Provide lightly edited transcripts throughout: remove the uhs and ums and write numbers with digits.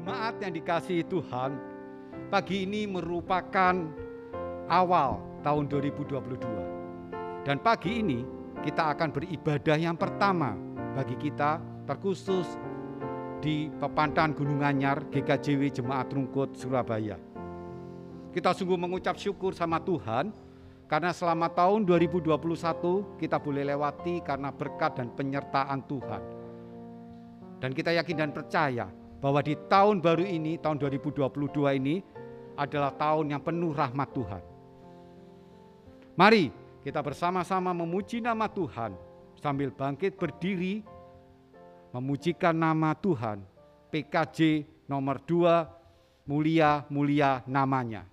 Jemaat yang dikasihi Tuhan, pagi ini merupakan awal tahun 2022. Dan pagi ini kita akan beribadah yang pertama bagi kita, terkhusus di Pepantan Gunung Anyar GKJW Jemaat Rungkut Surabaya. Kita sungguh mengucap syukur sama Tuhan karena selama tahun 2021 kita boleh lewati karena berkat dan penyertaan Tuhan. Dan kita yakin dan percaya bahwa di tahun baru ini, tahun 2022 ini adalah tahun yang penuh rahmat Tuhan. Mari kita bersama-sama memuji nama Tuhan sambil bangkit berdiri, memujikan nama Tuhan. PKJ nomor 2, mulia-mulia namanya.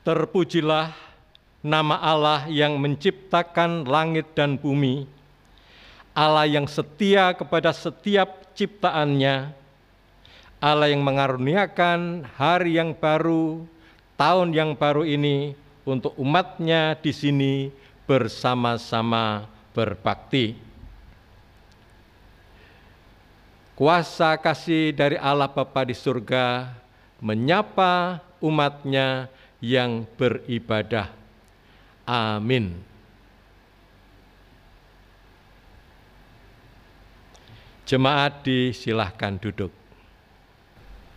Terpujilah nama Allah yang menciptakan langit dan bumi, Allah yang setia kepada setiap ciptaannya, Allah yang mengaruniakan hari yang baru, tahun yang baru ini untuk umatnya di sini bersama-sama berbakti. Kuasa kasih dari Allah Bapa di surga menyapa umatnya yang beribadah. Amin. Jemaat disilahkan duduk.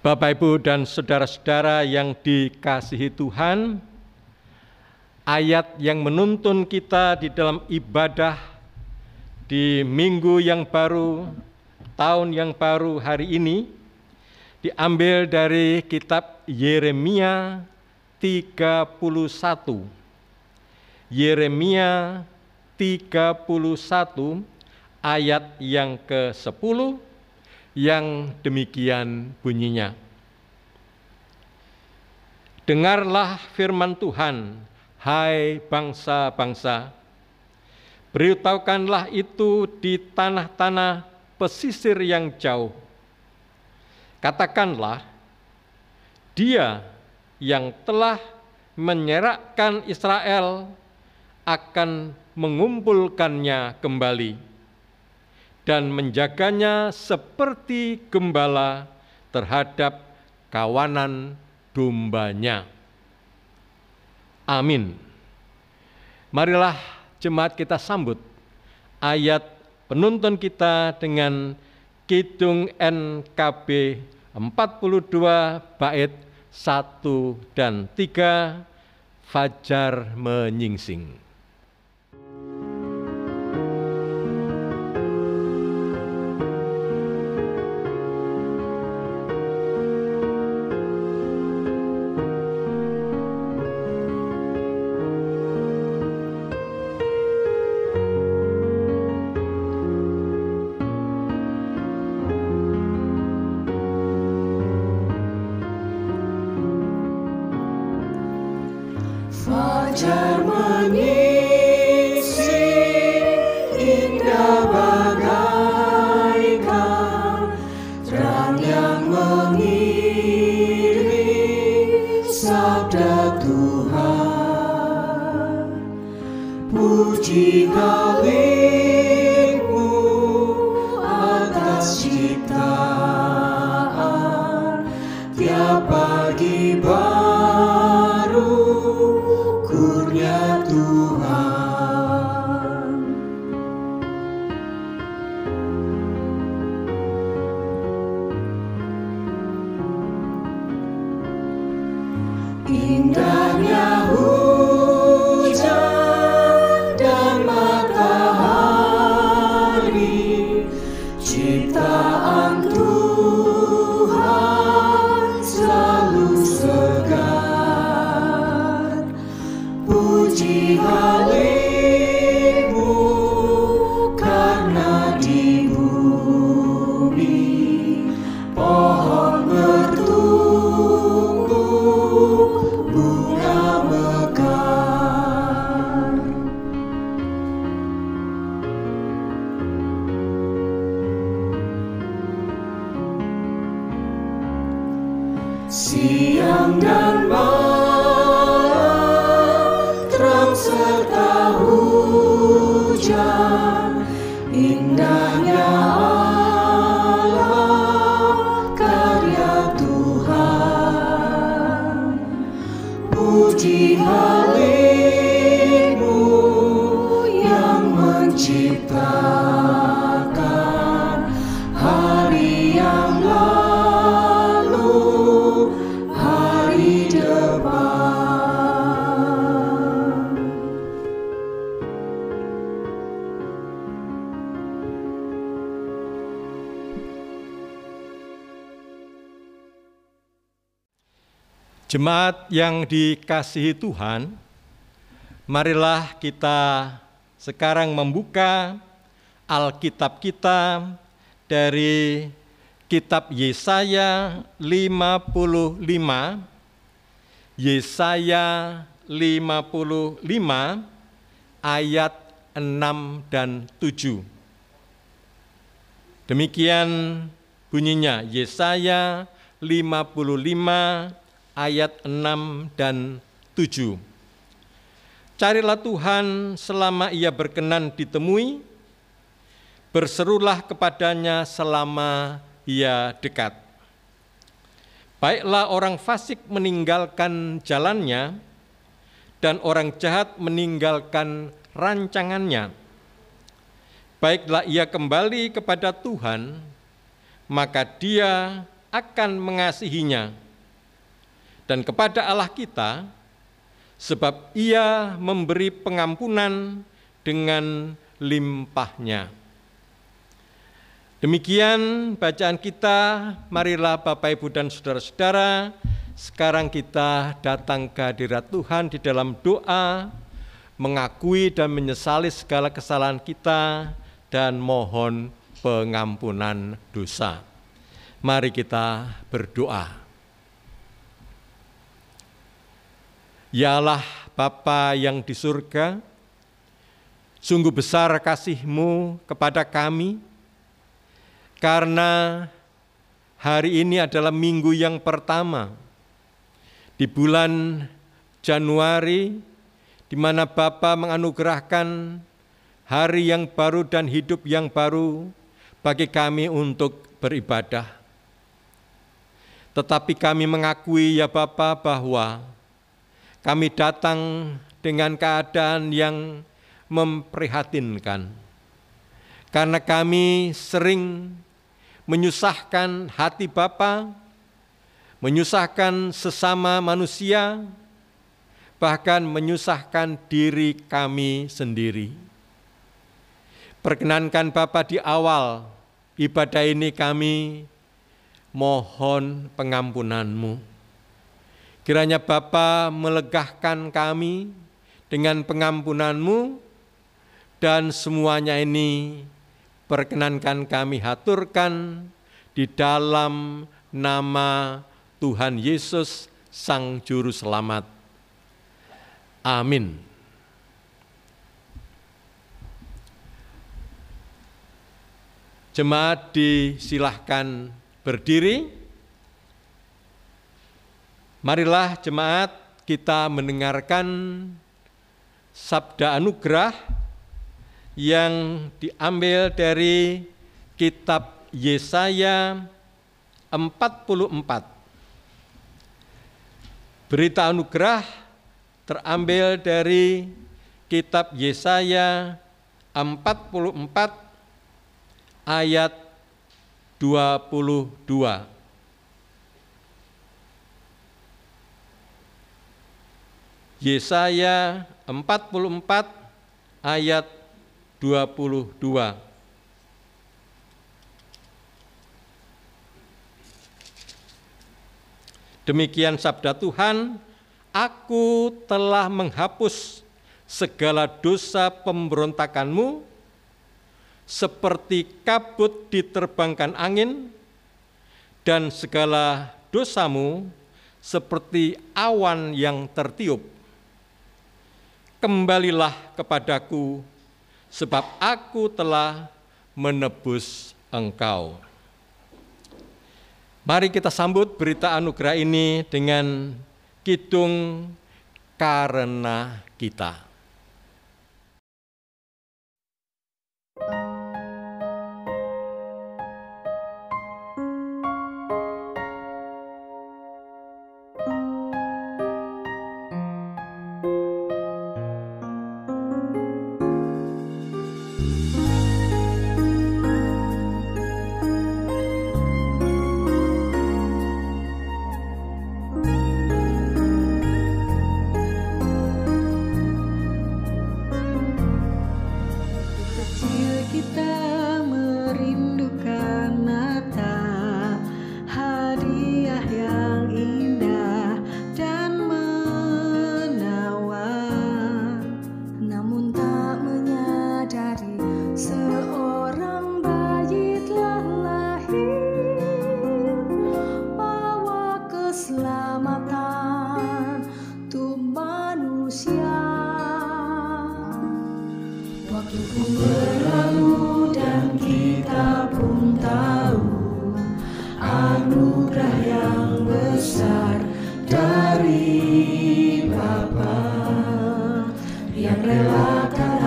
Bapak, Ibu, dan saudara-saudara yang dikasihi Tuhan, ayat yang menuntun kita di dalam ibadah di minggu yang baru, tahun yang baru hari ini, diambil dari kitab Yeremia 31. Yeremia 31 ayat yang ke-10 yang demikian bunyinya. Dengarlah firman Tuhan, hai bangsa-bangsa, beritahukanlah itu di tanah-tanah pesisir yang jauh. Katakanlah, Dia yang telah menyerahkan Israel akan mengumpulkannya kembali dan menjaganya seperti gembala terhadap kawanan dombanya. Amin. Marilah jemaat kita sambut ayat penuntun kita dengan Kidung NKB 42 bait 1 dan 3, Fajar Menyingsing. Fajar menyingsing indah bagaikan terang yang mengiringi sabda Tuhan. Puji Kau-Mu atas ciptaan, tiap pagi baru kurnia Tuhan. Indahnya hujan dan matahari, ciptaan Tuhan selalu segar. Puji Haleluya, karena di bumi pohon bertumbuh, bunga mekar. Siang dan malam, terang serta hujan, indahnya alam karya Tuhan. Puji Haleluya yang menciptakan hari yang lalu, hari depan. Jemaat yang dikasihi Tuhan, marilah kita sekarang membuka Alkitab kita dari kitab Yesaya 55, Yesaya 55 ayat 6 dan 7. Demikian bunyinya, Yesaya 55 ayat 6 dan 7. Carilah Tuhan selama Ia berkenan ditemui, berserulah kepadanya selama Ia dekat. Baiklah orang fasik meninggalkan jalannya, dan orang jahat meninggalkan rancangannya. Baiklah ia kembali kepada Tuhan, maka Dia akan mengasihinya, dan kepada Allah kita, sebab Ia memberi pengampunan dengan limpahnya. Demikian bacaan kita. Marilah Bapak, Ibu, dan saudara-saudara, sekarang kita datang ke hadirat Tuhan di dalam doa, mengakui dan menyesali segala kesalahan kita, dan mohon pengampunan dosa. Mari kita berdoa. Ya Allah Bapa yang di surga, sungguh besar kasih-Mu kepada kami, karena hari ini adalah minggu yang pertama di bulan Januari, di mana Bapa menganugerahkan hari yang baru dan hidup yang baru bagi kami untuk beribadah. Tetapi kami mengakui ya Bapa bahwa kami datang dengan keadaan yang memprihatinkan, karena kami sering menyusahkan hati Bapa, menyusahkan sesama manusia, bahkan menyusahkan diri kami sendiri. Perkenankan Bapa di awal ibadah ini kami mohon pengampunan-Mu. Kiranya Bapa melegahkan kami dengan pengampunan-Mu, dan semuanya ini perkenankan kami haturkan di dalam nama Tuhan Yesus, Sang Juru Selamat. Amin. Jemaat disilahkan berdiri. Marilah jemaat kita mendengarkan sabda anugerah yang diambil dari kitab Yesaya 44. Berita anugerah terambil dari kitab Yesaya 44 ayat 22. Yesaya 44 ayat 22. Demikian sabda Tuhan, Aku telah menghapus segala dosa pemberontakanmu, seperti kabut diterbangkan angin, dan segala dosamu seperti awan yang tertiup. Kembalilah kepadaku, sebab aku telah menebus engkau. Mari kita sambut berita anugerah ini dengan kidung Karena Kita. yang relakan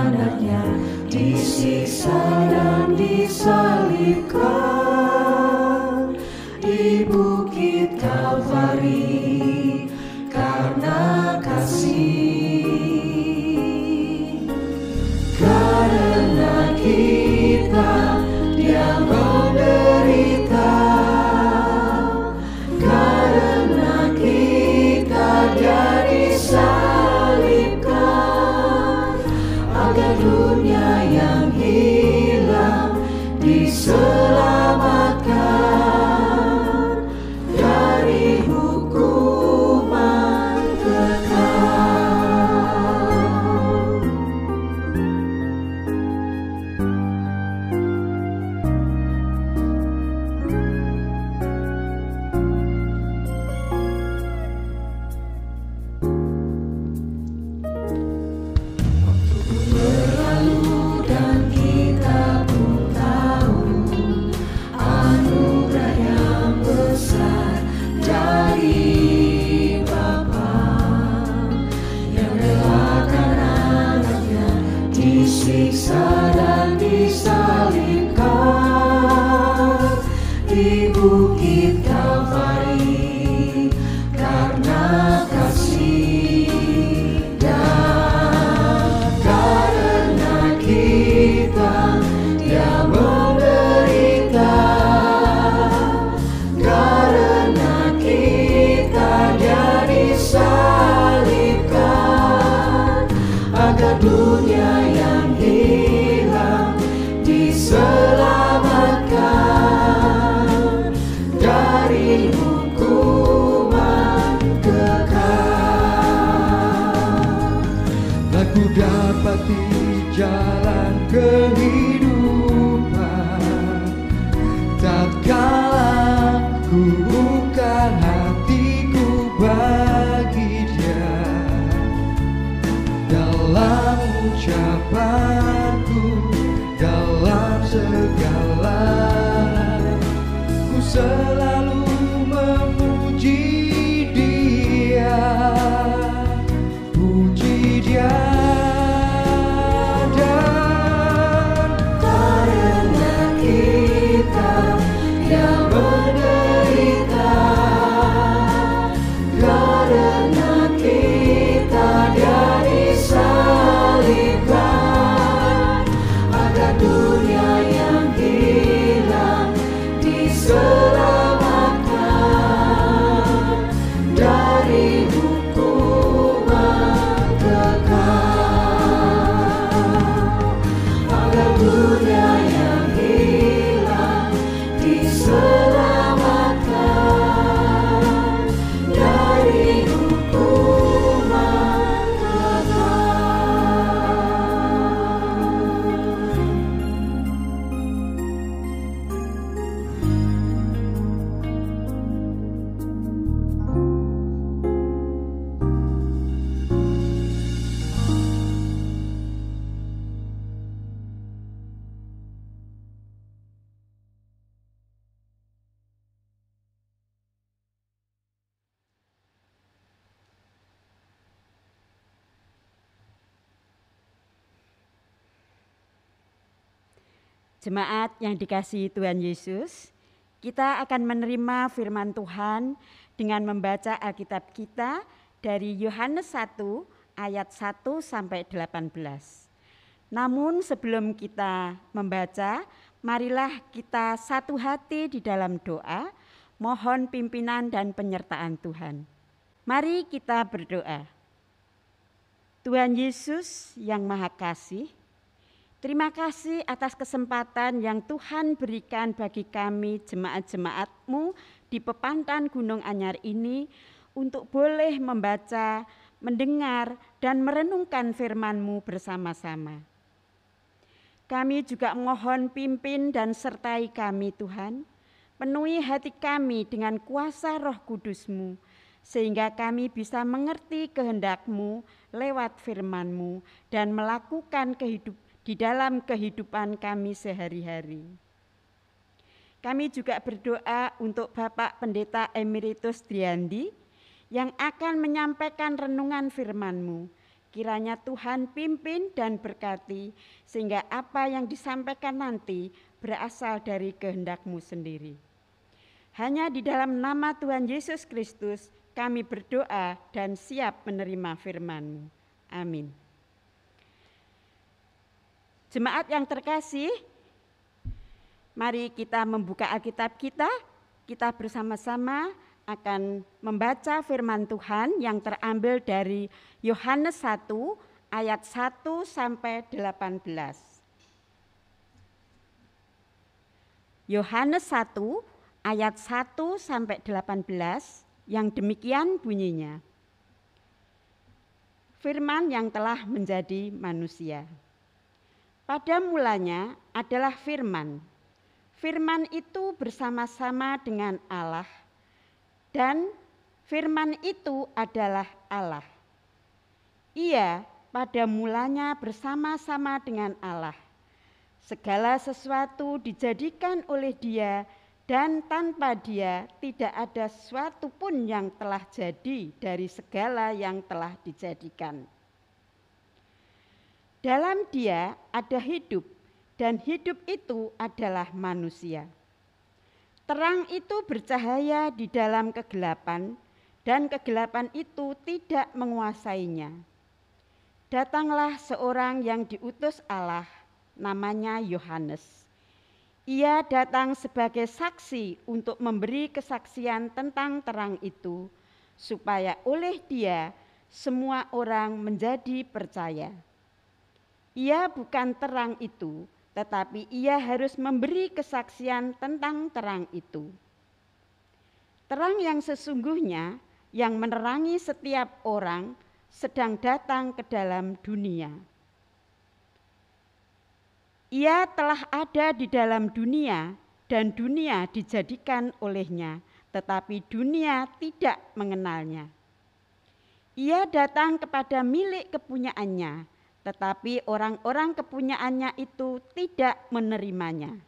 anaknya disiksa dan disalibkan di bukit Kalvari karena kasih. Karena kita Dia menderita, karena kita Dia disalibkan, agar dunia yang hilang diselamatkan dari hukuman kekal. Berlalu dan kita pun tahu anugerah yang besar dari Bapa yang relakan anaknya disiksa dan disalibkan di bukit Kalvari karena kasih. Dan karena kita Dia menderita, karena kita Dia disalibkan, agar dunia yang hilang diselamatkan dari hukuman kekal. Aku dapati jalan kehidupan tatkala ku bukan hatiku bagi Dia. Dalam ucapanku, dalam segala, ku selalu memuji Dia, puji Dia. Dan Karena kita Dia menderita, karena kita Dia disalibkan, agar dunia yang hilang diselamatkan dari hukuman kekal. Agar dunia yang hilang diselamatkan dari hukuman kekal. Jemaat yang dikasihi Tuhan Yesus, kita akan menerima firman Tuhan dengan membaca Alkitab kita dari Yohanes 1 ayat 1 sampai 18. Namun sebelum kita membaca, marilah kita satu hati di dalam doa, mohon pimpinan dan penyertaan Tuhan. Mari kita berdoa. Tuhan Yesus yang Maha Kasih, terima kasih atas kesempatan yang Tuhan berikan bagi kami jemaat-jemaat-Mu di Pepantan Gunung Anyar ini untuk boleh membaca, mendengar, dan merenungkan firman-Mu bersama-sama. Kami juga mohon pimpin dan sertai kami Tuhan, penuhi hati kami dengan kuasa Roh Kudus-Mu, sehingga kami bisa mengerti kehendak-Mu lewat firman-Mu dan melakukan di dalam kehidupan kami sehari-hari. Kami juga berdoa untuk Bapak Pendeta Emeritus Driandi yang akan menyampaikan renungan firman-Mu. Kiranya Tuhan pimpin dan berkati, sehingga apa yang disampaikan nanti berasal dari kehendak-Mu sendiri. Hanya di dalam nama Tuhan Yesus Kristus kami berdoa dan siap menerima firman-Mu. Amin. Jemaat yang terkasih, mari kita membuka Alkitab kita. Kita bersama-sama akan membaca firman Tuhan yang terambil dari Yohanes 1 ayat 1 sampai 18. Yohanes 1 ayat 1 sampai 18 yang demikian bunyinya. Firman yang telah menjadi manusia. Pada mulanya adalah firman. Firman itu bersama-sama dengan Allah. Dan firman itu adalah Allah. Ia pada mulanya bersama-sama dengan Allah. Segala sesuatu dijadikan oleh Dia, dan tanpa Dia tidak ada sesuatu pun yang telah jadi dari segala yang telah dijadikan. Dalam Dia ada hidup, dan hidup itu adalah manusia. Terang itu bercahaya di dalam kegelapan, dan kegelapan itu tidak menguasainya. Datanglah seorang yang diutus Allah, namanya Yohanes. Ia datang sebagai saksi untuk memberi kesaksian tentang terang itu, supaya oleh Dia semua orang menjadi percaya. Ia bukan terang itu, tetapi ia harus memberi kesaksian tentang terang itu. Terang yang sesungguhnya yang menerangi setiap orang sedang datang ke dalam dunia. Ia telah ada di dalam dunia dan dunia dijadikan olehnya, tetapi dunia tidak mengenalnya. Ia datang kepada milik kepunyaannya, tetapi orang-orang kepunyaannya itu tidak menerimanya.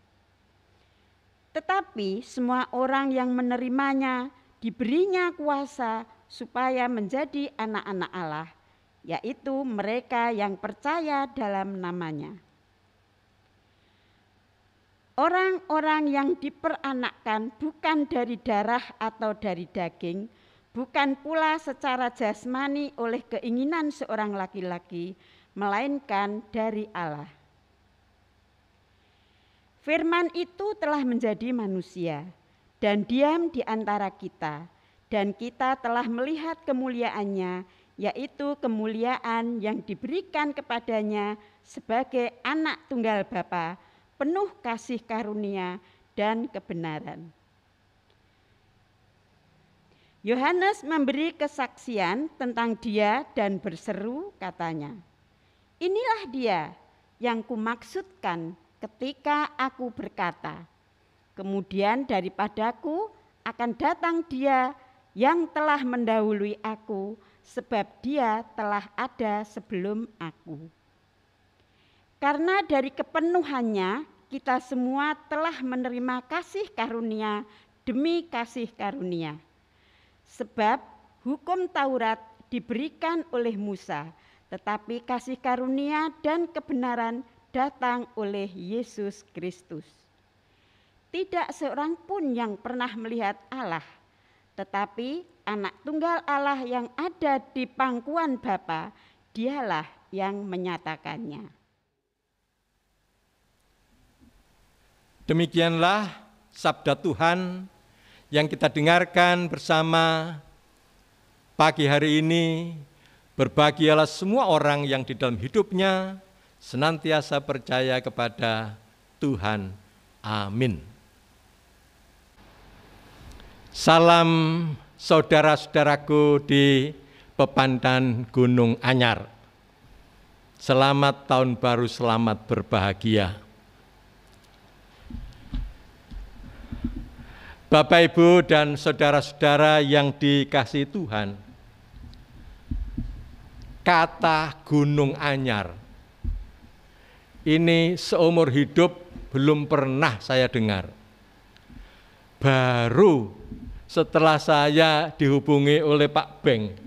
Tetapi semua orang yang menerimanya diberinya kuasa supaya menjadi anak-anak Allah, yaitu mereka yang percaya dalam namanya. Orang-orang yang diperanakkan bukan dari darah atau dari daging, bukan pula secara jasmani oleh keinginan seorang laki-laki, melainkan dari Allah. Firman itu telah menjadi manusia dan diam di antara kita, dan kita telah melihat kemuliaannya, yaitu kemuliaan yang diberikan kepadanya sebagai anak tunggal Bapa, penuh kasih karunia dan kebenaran. Yohanes memberi kesaksian tentang Dia dan berseru, katanya, "Inilah Dia yang kumaksudkan ketika aku berkata, kemudian daripadaku akan datang Dia yang telah mendahului aku, sebab Dia telah ada sebelum aku." Karena dari kepenuhannya kita semua telah menerima kasih karunia demi kasih karunia. Sebab hukum Taurat diberikan oleh Musa, tetapi kasih karunia dan kebenaran datang oleh Yesus Kristus. Tidak seorang pun yang pernah melihat Allah, tetapi anak tunggal Allah yang ada di pangkuan Bapa, Dialah yang menyatakannya. Demikianlah sabda Tuhan yang kita dengarkan bersama pagi hari ini. Berbahagialah semua orang yang di dalam hidupnya senantiasa percaya kepada Tuhan. Amin. Salam saudara-saudaraku di Pepandan Gunung Anyar. Selamat tahun baru, selamat berbahagia. Bapak, Ibu, dan saudara-saudara yang dikasihi Tuhan, kata Gunung Anyar ini seumur hidup belum pernah saya dengar. Baru setelah saya dihubungi oleh Pak Beng,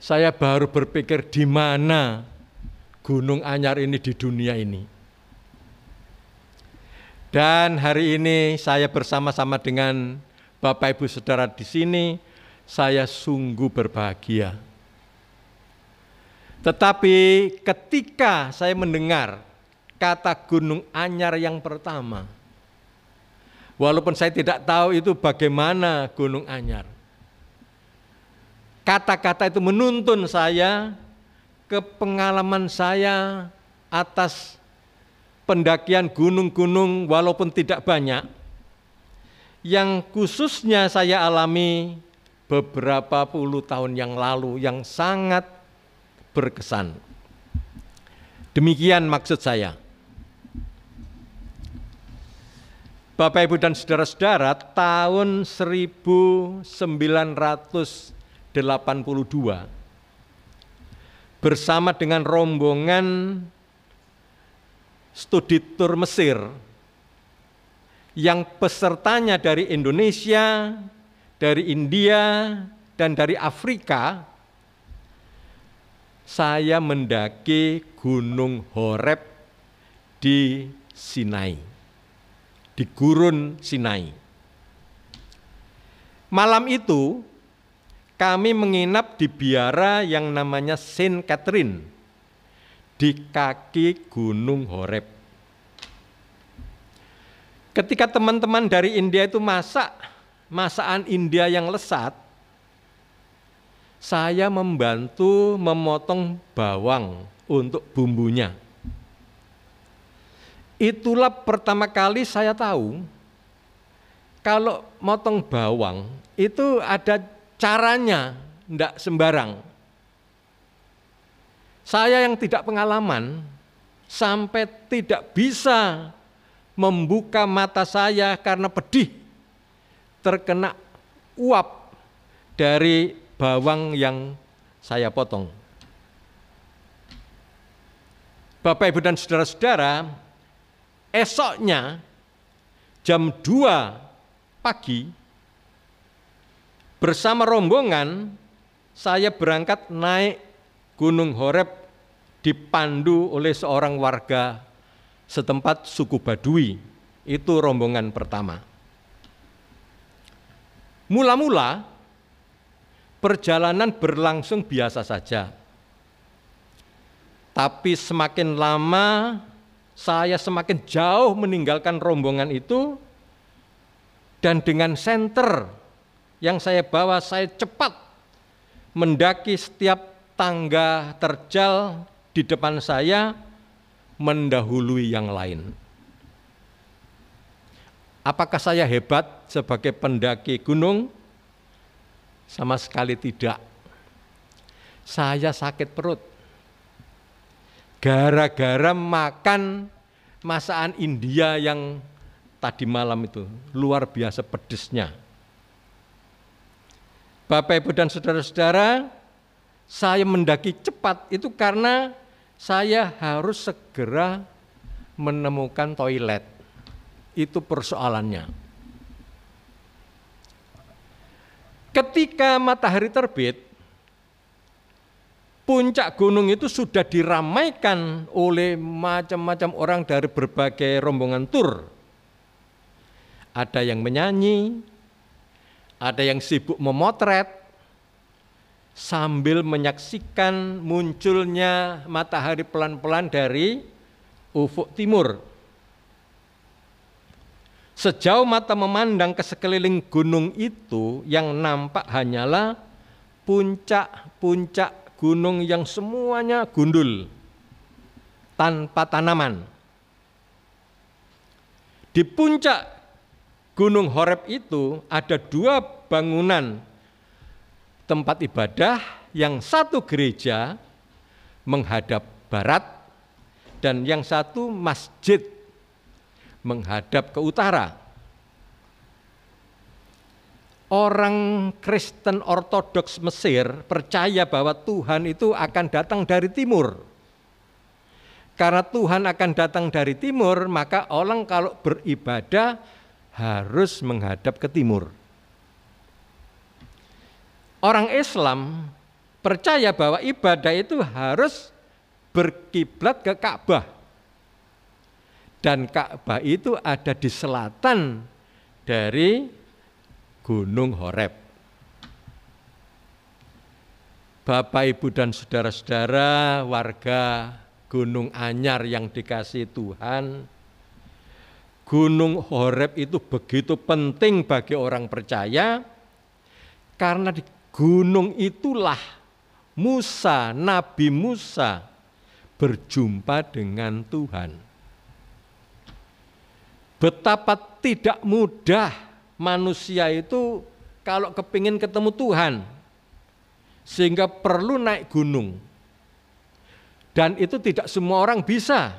saya baru berpikir di mana Gunung Anyar ini di dunia ini. Dan hari ini saya bersama-sama dengan Bapak Ibu Saudara di sini, saya sungguh berbahagia. Tetapi ketika saya mendengar kata Gunung Anyar yang pertama, walaupun saya tidak tahu itu bagaimana Gunung Anyar, kata-kata itu menuntun saya ke pengalaman saya atas pendakian gunung-gunung walaupun tidak banyak, yang khususnya saya alami beberapa puluh tahun yang lalu yang sangat berkesan. Demikian maksud saya. Bapak, Ibu, dan saudara-saudara, tahun 1982 bersama dengan rombongan studi tur Mesir yang pesertanya dari Indonesia, dari India, dan dari Afrika, saya mendaki Gunung Horeb di Sinai, di Gurun Sinai. Malam itu kami menginap di biara yang namanya Saint Catherine di kaki Gunung Horeb. Ketika teman-teman dari India itu masakan India yang lesat, saya membantu memotong bawang untuk bumbunya. Itulah pertama kali saya tahu kalau motong bawang itu ada caranya, tidak sembarang. Saya yang tidak pengalaman sampai tidak bisa membuka mata saya karena pedih terkena uap dari bawang yang saya potong. Bapak, Ibu, dan saudara-saudara, esoknya jam 2 pagi bersama rombongan saya berangkat naik Gunung Horeb dipandu oleh seorang warga setempat suku Badui. Itu rombongan pertama. Mula-mula perjalanan berlangsung biasa saja. Tapi semakin lama saya semakin jauh meninggalkan rombongan itu, dan dengan senter yang saya bawa saya cepat mendaki setiap tangga terjal di depan saya, mendahului yang lain. Apakah saya hebat sebagai pendaki gunung? Sama sekali tidak. Saya sakit perut gara-gara makan masakan India yang tadi malam itu, luar biasa pedesnya. Bapak, Ibu, dan saudara-saudara, saya mendaki cepat itu karena saya harus segera menemukan toilet. Itu persoalannya. Ketika matahari terbit, puncak gunung itu sudah diramaikan oleh macam-macam orang dari berbagai rombongan tur. Ada yang menyanyi, ada yang sibuk memotret, sambil menyaksikan munculnya matahari pelan-pelan dari ufuk timur. Sejauh mata memandang ke sekeliling gunung itu, yang nampak hanyalah puncak-puncak gunung yang semuanya gundul, tanpa tanaman. Di puncak Gunung Horeb itu ada 2 bangunan tempat ibadah, yang satu gereja menghadap barat dan yang satu masjid menghadap ke utara. Orang Kristen Ortodoks Mesir percaya bahwa Tuhan itu akan datang dari timur. Karena Tuhan akan datang dari timur, maka orang kalau beribadah harus menghadap ke timur. Orang Islam percaya bahwa ibadah itu harus berkiblat ke Ka'bah. Dan Ka'bah itu ada di selatan dari Gunung Horeb. Bapak, Ibu, dan saudara-saudara warga Gunung Anyar yang dikasihi Tuhan, Gunung Horeb itu begitu penting bagi orang percaya, karena di gunung itulah Nabi Musa berjumpa dengan Tuhan. Betapa tidak mudah manusia itu kalau kepingin ketemu Tuhan, sehingga perlu naik gunung. Dan itu tidak semua orang bisa.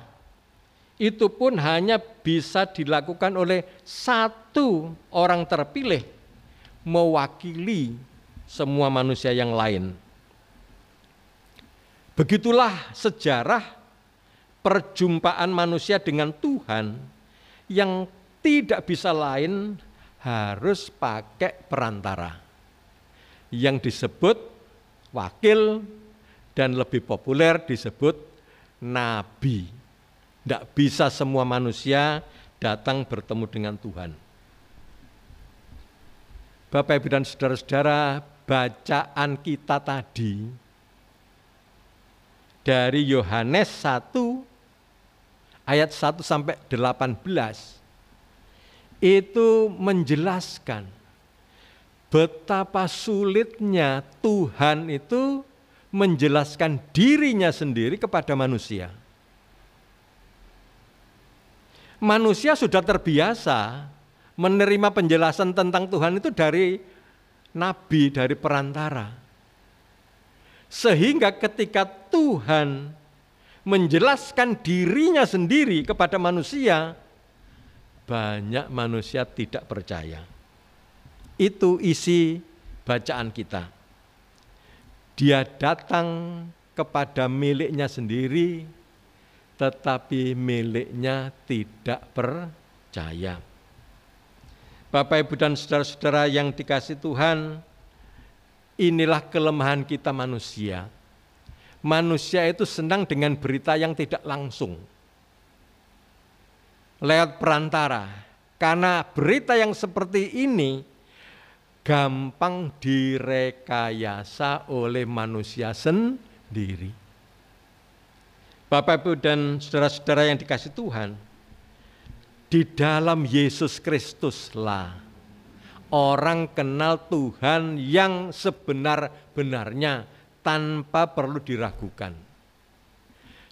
Itu pun hanya bisa dilakukan oleh satu orang terpilih, mewakili semua manusia yang lain. Begitulah sejarah perjumpaan manusia dengan Tuhan yang tidak bisa lain harus pakai perantara yang disebut wakil dan lebih populer disebut nabi. Tidak bisa semua manusia datang bertemu dengan Tuhan. Bapak, Ibu, dan saudara-saudara, bacaan kita tadi dari Yohanes 1 ayat 1 sampai 18 itu menjelaskan betapa sulitnya Tuhan itu menjelaskan dirinya sendiri kepada manusia. Manusia sudah terbiasa menerima penjelasan tentang Tuhan itu dari nabi, dari perantara. Sehingga ketika Tuhan menjelaskan dirinya sendiri kepada manusia, banyak manusia tidak percaya. Itu isi bacaan kita. Dia datang kepada miliknya sendiri, tetapi miliknya tidak percaya. Bapak, Ibu, dan saudara-saudara yang dikasihi Tuhan, inilah kelemahan kita manusia. Manusia itu senang dengan berita yang tidak langsung, lewat perantara. Karena berita yang seperti ini gampang direkayasa oleh manusia sendiri. Bapak, Ibu, dan saudara-saudara yang dikasihi Tuhan, di dalam Yesus Kristuslah orang kenal Tuhan yang sebenar-benarnya tanpa perlu diragukan.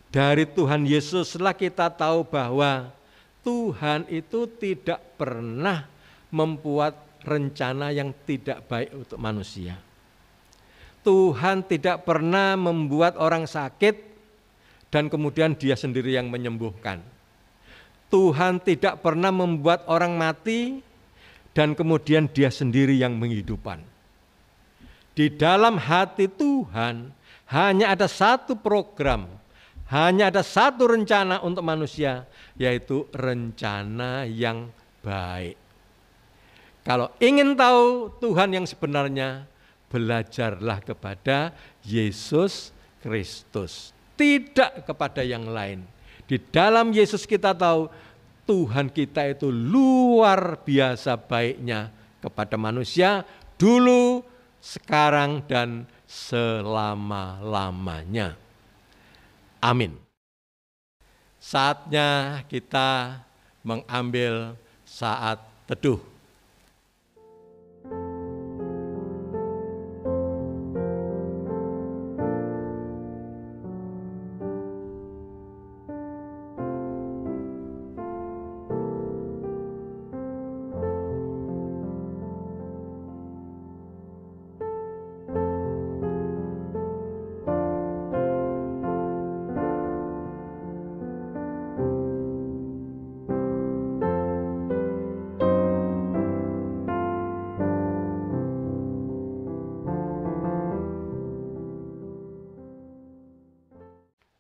Dari Tuhan Yesuslah kita tahu bahwa Tuhan itu tidak pernah membuat rencana yang tidak baik untuk manusia. Tuhan tidak pernah membuat orang sakit dan kemudian dia sendiri yang menyembuhkan. Tuhan tidak pernah membuat orang mati dan kemudian dia sendiri yang menghidupkan. Di dalam hati Tuhan hanya ada satu program, hanya ada satu rencana untuk manusia, yaitu rencana yang baik. Kalau ingin tahu Tuhan yang sebenarnya, belajarlah kepada Yesus Kristus, tidak kepada yang lain. Di dalam Yesus kita tahu Tuhan kita itu luar biasa baiknya kepada manusia dulu, sekarang, dan selama-lamanya. Amin. Saatnya kita mengambil saat teduh.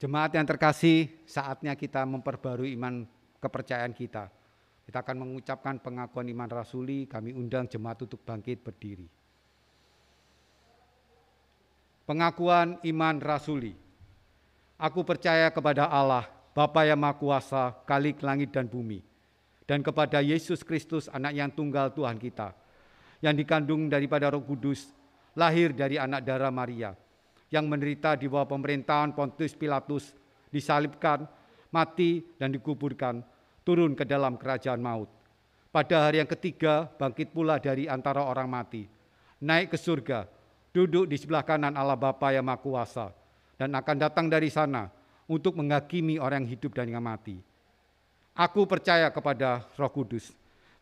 Jemaat yang terkasih, saatnya kita memperbarui iman kepercayaan kita. Kita akan mengucapkan pengakuan iman rasuli. Kami undang jemaat untuk bangkit berdiri. Pengakuan iman rasuli. Aku percaya kepada Allah, Bapa yang Maha Kuasa, Khalik langit dan bumi, dan kepada Yesus Kristus, anak yang tunggal Tuhan kita, yang dikandung daripada Roh Kudus, lahir dari anak darah Maria, yang menderita di bawah pemerintahan Pontius Pilatus, disalibkan, mati dan dikuburkan, turun ke dalam kerajaan maut. Pada hari yang ketiga bangkit pula dari antara orang mati, naik ke surga, duduk di sebelah kanan Allah Bapa yang Maha Kuasa, dan akan datang dari sana untuk menghakimi orang yang hidup dan yang mati. Aku percaya kepada Roh Kudus,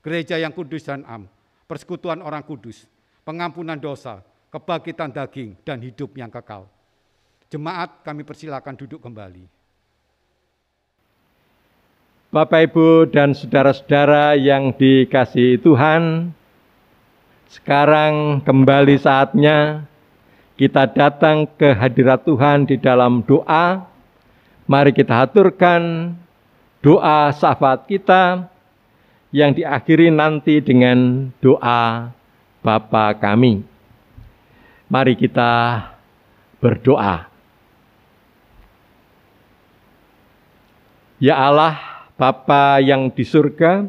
gereja yang kudus dan am, persekutuan orang kudus, pengampunan dosa, kebangkitan daging, dan hidup yang kekal. Jemaat, kami persilakan duduk kembali. Bapak, Ibu, dan saudara-saudara yang dikasihi Tuhan, sekarang kembali saatnya kita datang ke hadirat Tuhan di dalam doa. Mari kita haturkan doa syafaat kita yang diakhiri nanti dengan doa Bapa kami. Mari kita berdoa. Ya Allah, Bapa yang di surga,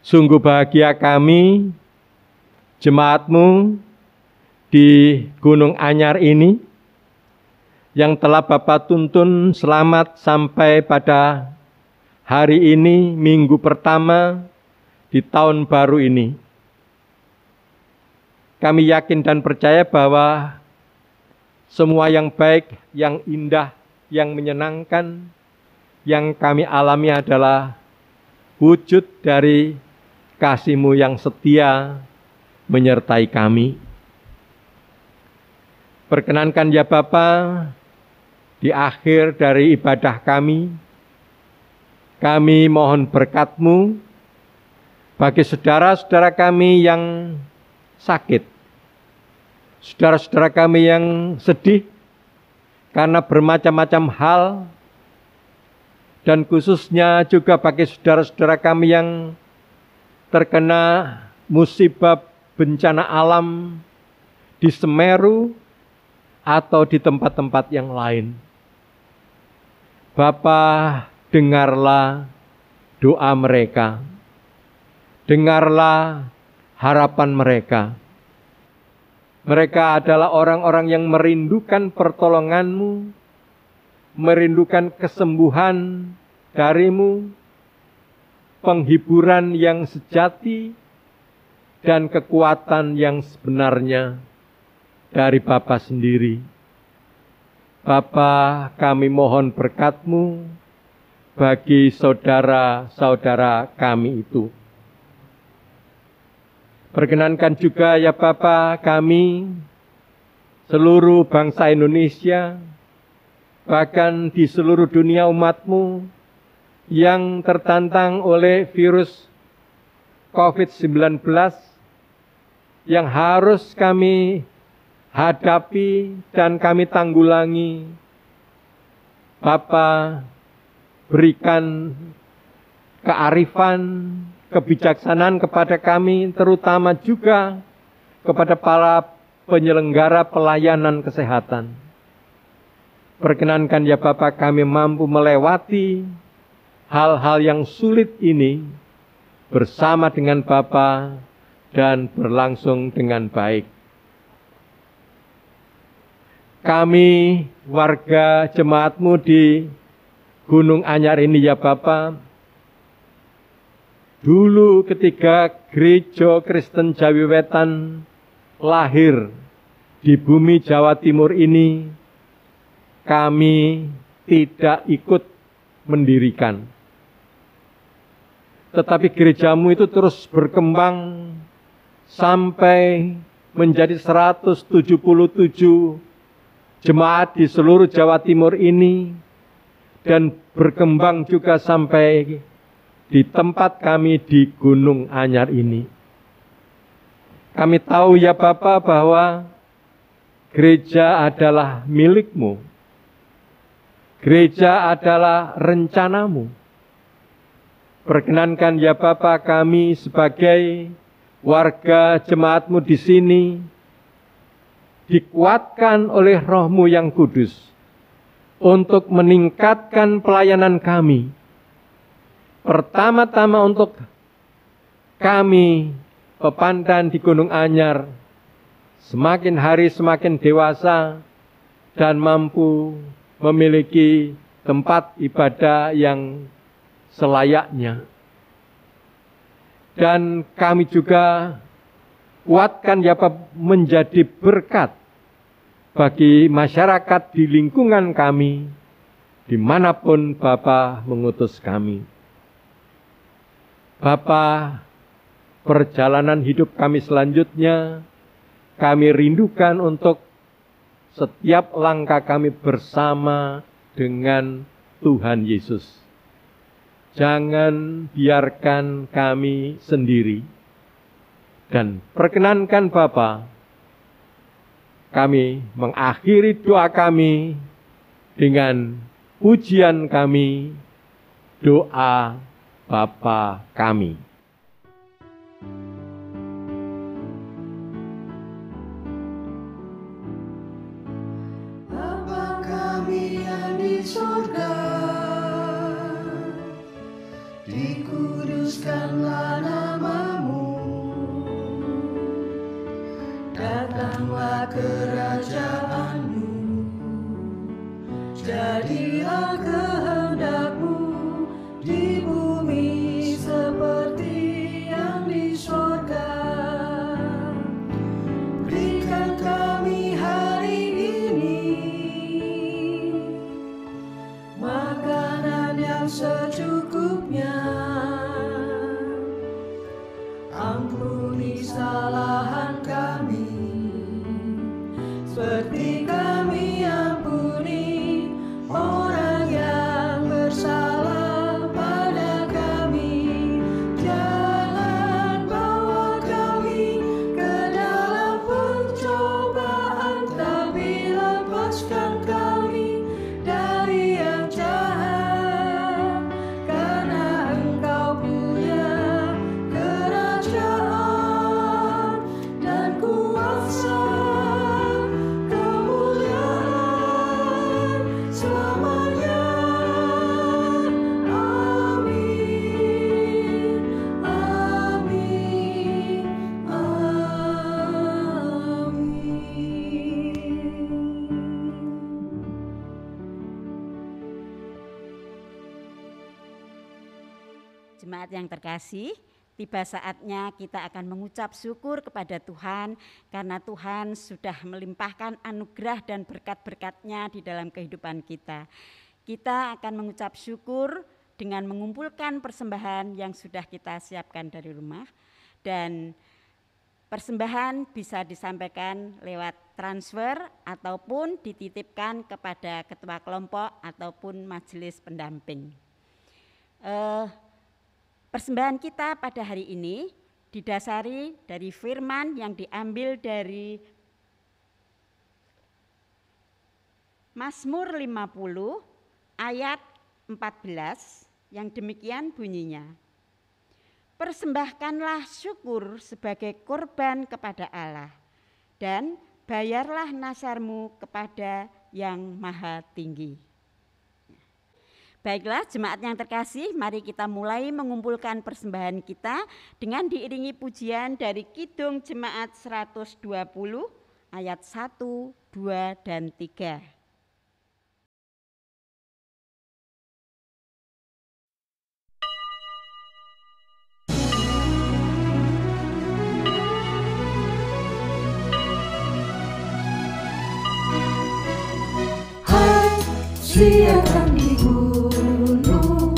sungguh bahagia kami, jemaat-Mu di Gunung Anyar ini, yang telah Bapa tuntun selamat sampai pada hari ini, minggu pertama di tahun baru ini. Kami yakin dan percaya bahwa semua yang baik, yang indah, yang menyenangkan, yang kami alami adalah wujud dari kasih-Mu yang setia menyertai kami. Perkenankan ya Bapa, di akhir dari ibadah kami mohon berkat-Mu bagi saudara-saudara kami yang sakit, saudara-saudara kami yang sedih karena bermacam-macam hal, dan khususnya juga bagi saudara-saudara kami yang terkena musibah bencana alam di Semeru atau di tempat-tempat yang lain. Bapa, dengarlah doa mereka, dengarlah harapan mereka. Mereka adalah orang-orang yang merindukan pertolongan-Mu, merindukan kesembuhan dari-Mu, penghiburan yang sejati, dan kekuatan yang sebenarnya dari Bapa sendiri. Bapa, kami mohon berkat-Mu bagi saudara-saudara kami itu. Perkenankan juga ya Bapa kami, seluruh bangsa Indonesia, bahkan di seluruh dunia umat-Mu yang tertantang oleh virus COVID-19 yang harus kami hadapi dan kami tanggulangi. Bapa, berikan kearifan, kebijaksanaan kepada kami, terutama juga kepada para penyelenggara pelayanan kesehatan. Perkenankan ya Bapa kami mampu melewati hal-hal yang sulit ini bersama dengan Bapa dan berlangsung dengan baik. Kami warga jemaat-Mu di Gunung Anyar ini ya Bapa, dulu ketika Gereja Kristen Jawi Wetan lahir di bumi Jawa Timur ini, kami tidak ikut mendirikan. Tetapi gereja-Mu itu terus berkembang sampai menjadi 177 jemaat di seluruh Jawa Timur ini, dan berkembang juga sampai di tempat kami di Gunung Anyar ini. Kami tahu ya Bapa bahwa gereja adalah milik-Mu. Gereja adalah rencana-Mu. Perkenankan ya Bapa kami sebagai warga jemaat-Mu di sini, dikuatkan oleh Roh-Mu yang kudus untuk meningkatkan pelayanan kami. Pertama-tama untuk kami pepandan di Gunung Anyar semakin hari semakin dewasa dan mampu memiliki tempat ibadah yang selayaknya. Dan kami juga kuatkan ya Bapak menjadi berkat bagi masyarakat di lingkungan kami, dimanapun Bapa mengutus kami. Bapa, perjalanan hidup kami selanjutnya, kami rindukan untuk setiap langkah kami bersama dengan Tuhan Yesus. Jangan biarkan kami sendiri. Dan perkenankan Bapa, kami mengakhiri doa kami dengan pujian kami, doa Bapa kami. Bapa kami yang di surga, dikuduskanlah nama-Mu. Datanglah kerajaan-Mu, jadilah kehendak-Mu di bumi seperti yang di surga. Berikan kami hari ini makanan yang secukupnya. Ampuni kesalahan kami, seperti kami ampuni orang yang bersalah pada kami. Jangan bawa kami ke dalam pencobaan, tapi lepaskan kami dari yang jahat. Karena Engkau punya kerajaan dan kuasa, kemuliaan selamanya. Amin, amin, amin. Jemaat yang terkasih, tiba saatnya kita akan mengucap syukur kepada Tuhan karena Tuhan sudah melimpahkan anugerah dan berkat-berkat-Nya di dalam kehidupan kita. Kita akan mengucap syukur dengan mengumpulkan persembahan yang sudah kita siapkan dari rumah, dan persembahan bisa disampaikan lewat transfer ataupun dititipkan kepada ketua kelompok ataupun majelis pendamping. Persembahan kita pada hari ini didasari dari firman yang diambil dari Mazmur 50 ayat 14 yang demikian bunyinya. Persembahkanlah syukur sebagai korban kepada Allah dan bayarlah nasarmu kepada yang maha tinggi. Baiklah jemaat yang terkasih, mari kita mulai mengumpulkan persembahan kita dengan diiringi pujian dari Kidung Jemaat 120 ayat 1, 2, dan 3. Hai, siarkan di gunung,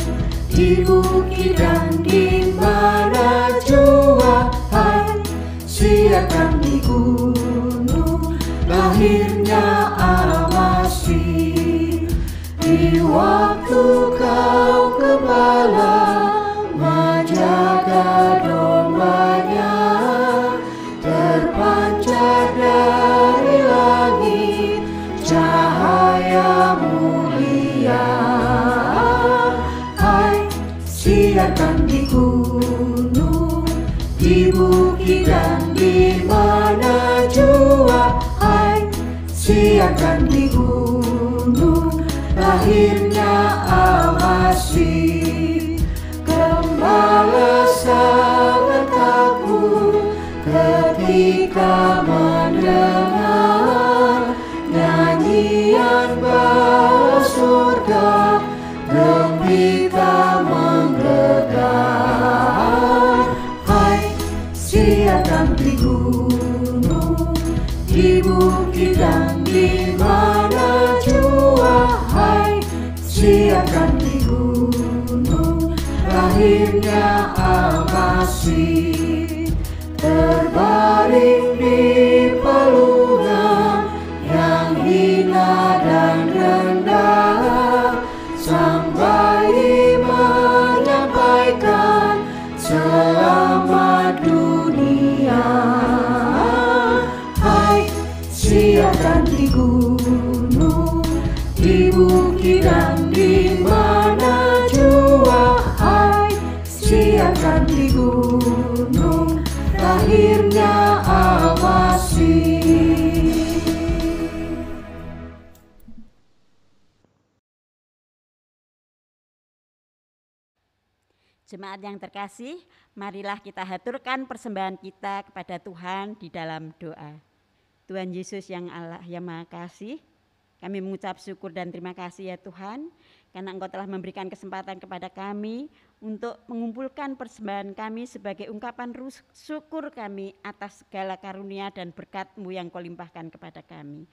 di bukit dan di mana jua. Hai, siarkan di gunung, lahirnya Al-Masih. Di waktu kau gembala menjaga domba-Nya, terpancar dari langit cahaya mulia. Hai, siarkan di gunung, di bukit dan di mana jua. Hai, siarkan di gunung lahirnya Al-Masih. Gembala sangat takut ketika mendengar nyanyian bala surga, gembira menggelegar. Hai, siarkan di gunung, di bukit dan di mana jua. Hai, siarkan di gunung lahirnya Al-Masih. Terbaring di palungan yang hina dan rendah, sang bayi menyampaikan selamat dunia. Hai, siarkan di gunung, di bukit dan di mana jua. Hai, siarkan di gunung lahirnya Al-Masih. Jemaat yang terkasih, marilah kita haturkan persembahan kita kepada Tuhan di dalam doa. Tuhan Yesus yang Allah yang Maha Kasih, kami mengucap syukur dan terima kasih ya Tuhan, karena Engkau telah memberikan kesempatan kepada kami untuk mengumpulkan persembahan kami sebagai ungkapan syukur kami atas segala karunia dan berkat-Mu yang Kau limpahkan kepada kami.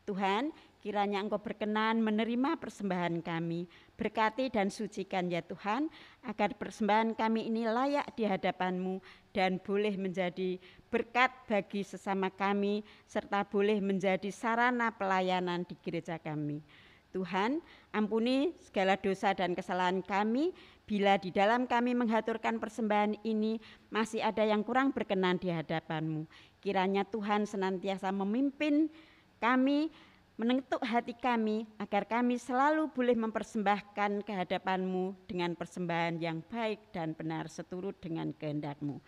Tuhan, kiranya Engkau berkenan menerima persembahan kami, berkati dan sucikan ya Tuhan, agar persembahan kami ini layak di hadapan-Mu dan boleh menjadi berkat bagi sesama kami, serta boleh menjadi sarana pelayanan di gereja kami. Tuhan, ampuni segala dosa dan kesalahan kami, bila di dalam kami menghaturkan persembahan ini masih ada yang kurang berkenan di hadapan-Mu. Kiranya Tuhan senantiasa memimpin kami, menentuk hati kami, agar kami selalu boleh mempersembahkan ke hadapan-Mu dengan persembahan yang baik dan benar seturut dengan kehendak-Mu.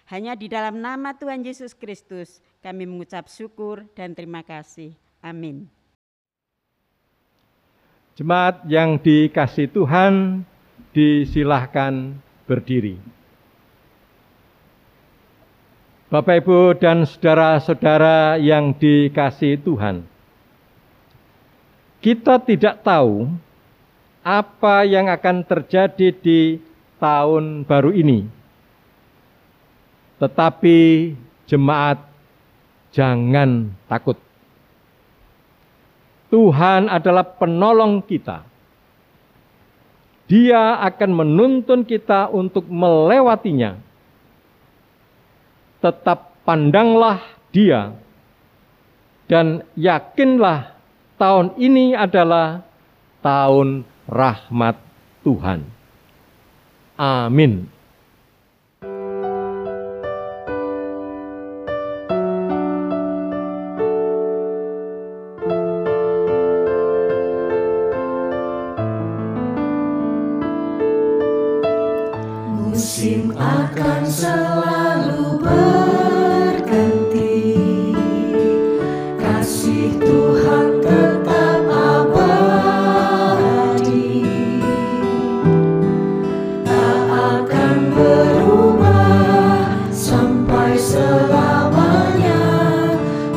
Hanya di dalam nama Tuhan Yesus Kristus kami mengucap syukur dan terima kasih. Amin. Jemaat yang dikasihi Tuhan, disilahkan berdiri. Bapak, Ibu, dan saudara-saudara yang dikasihi Tuhan, kita tidak tahu apa yang akan terjadi di tahun baru ini. Tetapi jemaat, jangan takut. Tuhan adalah penolong kita. Dia akan menuntun kita untuk melewatinya. Tetap pandanglah Dia dan yakinlah tahun ini adalah tahun rahmat Tuhan. Amin. Musim akan selalu berganti, kasih Tuhan tetap abadi, tak akan berubah sampai selamanya.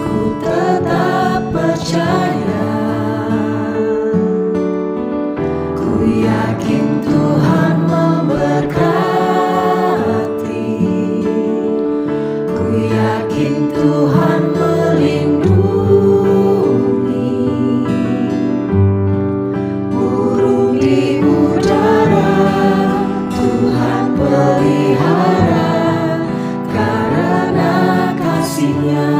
Ku tetap percaya, ku yakin Tuhan memberkati. Tuhan melindungi, burung di udara Tuhan pelihara karena kasih-Nya.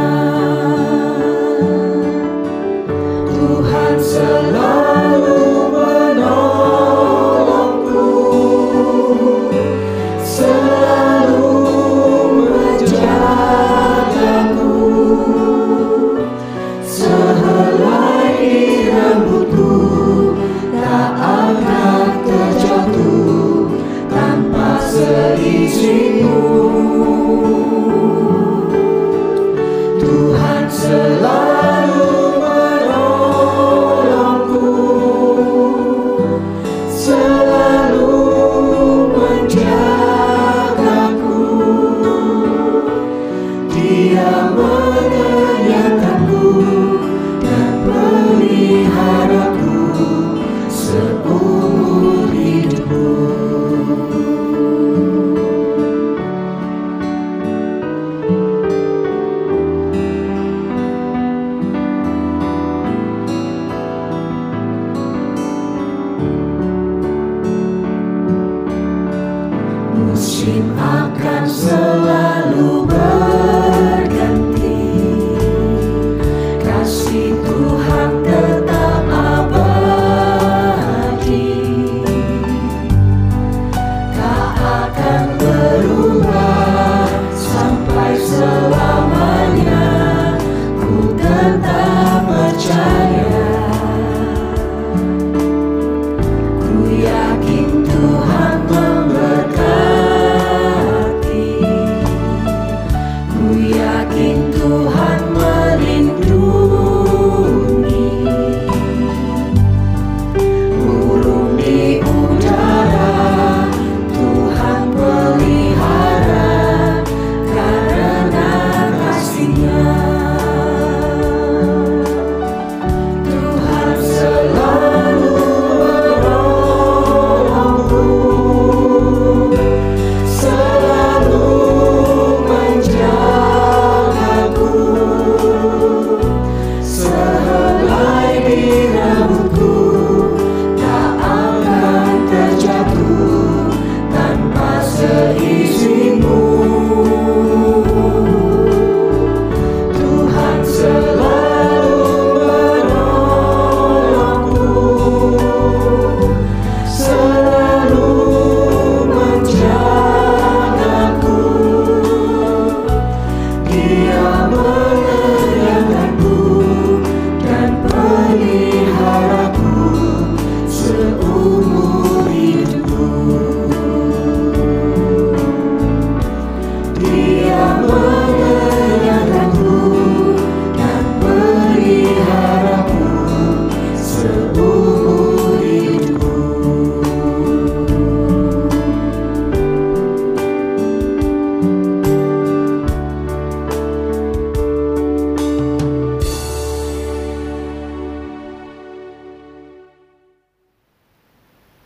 Tuhan selalu menolongku, selalu sehelai rambutku tak akan terjatuh tanpa seizin-Mu. Tuhan selalu menolongku,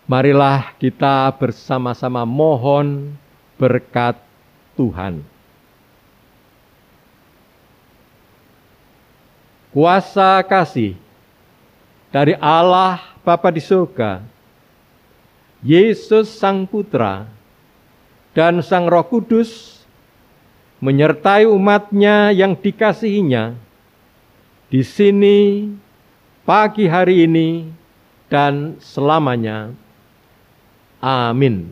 Marilah kita bersama-sama mohon berkat Tuhan. Kuasa kasih dari Allah Bapa di surga, Yesus Sang Putra, dan Sang Roh Kudus menyertai umat-Nya yang dikasihinya di sini, pagi hari ini, dan selamanya. Amin.